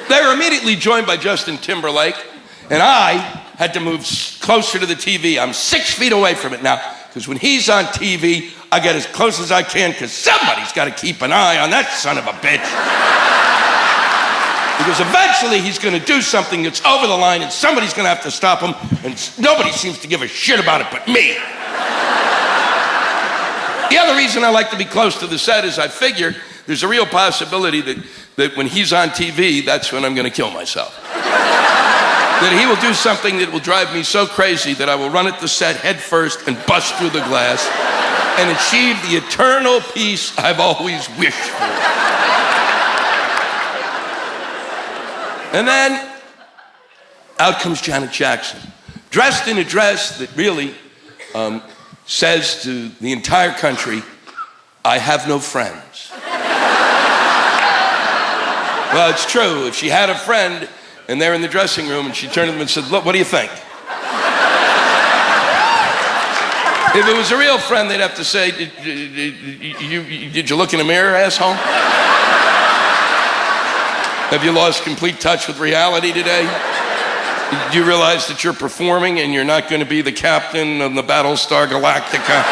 They were immediately joined by Justin Timberlake, and I had to move closer to the TV. I'm 6 feet away from it now, because when he's on TV, I get as close as I can, because somebody's got to keep an eye on that son of a bitch. Because eventually he's going to do something that's over the line, and somebody's going to have to stop him, and nobody seems to give a shit about it but me. The other reason I like to be close to the set is I figure there's a real possibility that when he's on TV, that's when I'm going to kill myself. That he will do something that will drive me so crazy that I will run at the set head first and bust through the glass and achieve the eternal peace I've always wished for. And then out comes Janet Jackson, dressed in a dress that really says to the entire country, I have no friends. Well, it's true. If she had a friend and they're in the dressing room and she turned to them and said, look, what do you think? If it was a real friend, they'd have to say, did you look in the mirror, asshole? Have you lost complete touch with reality today? Do you realize that you're performing and you're not going to be the captain of the Battlestar Galactica?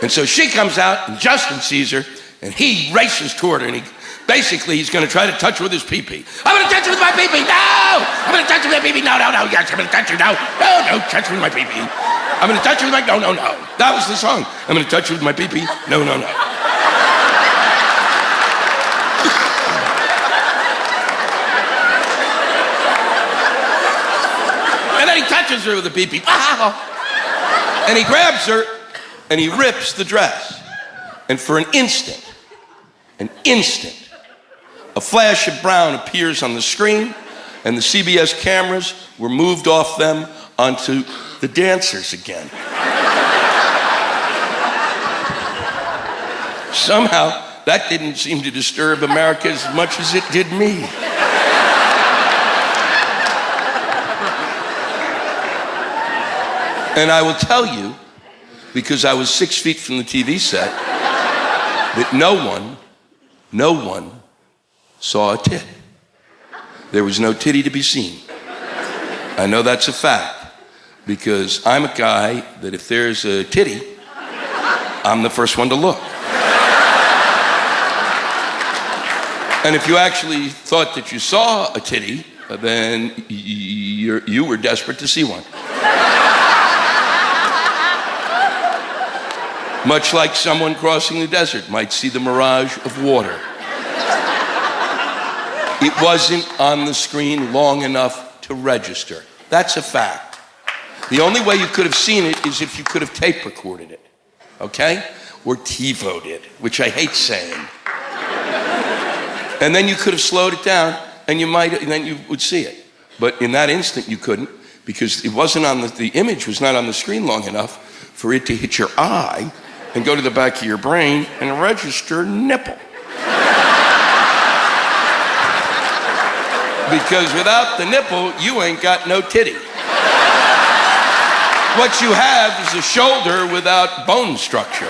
And so she comes out, and Justin sees her, and he races toward her, and he's going to try to touch her with his pee-pee. I'm going to touch you with my pee-pee, no! I'm going to touch you with my pee-pee, no, yes, I'm going to touch you, no, touch me with my pee-pee. I'm going to touch you with my, no. That was the song. I'm going to touch you with my pee-pee, no. And then he touches her with the pee-pee, and he grabs her, and he rips the dress. And for an instant, a flash of brown appears on the screen, and the CBS cameras were moved off them onto the dancers again. Somehow, that didn't seem to disturb America as much as it did me. And I will tell you, because I was 6 feet from the TV set, that no one saw a tit. There was no titty to be seen. I know that's a fact, because I'm a guy that if there's a titty, I'm the first one to look. And if you actually thought that you saw a titty, then you were desperate to see one. Much like someone crossing the desert might see the mirage of water. It wasn't on the screen long enough to register. That's a fact. The only way you could have seen it is if you could have tape recorded it, okay? Or TiVo'd it, which I hate saying. And then you could have slowed it down, and then you would see it. But in that instant, you couldn't, because it wasn't on the image was not on the screen long enough for it to hit your eye and go to the back of your brain and register nipple. Because without the nipple, you ain't got no titty. What you have is a shoulder without bone structure.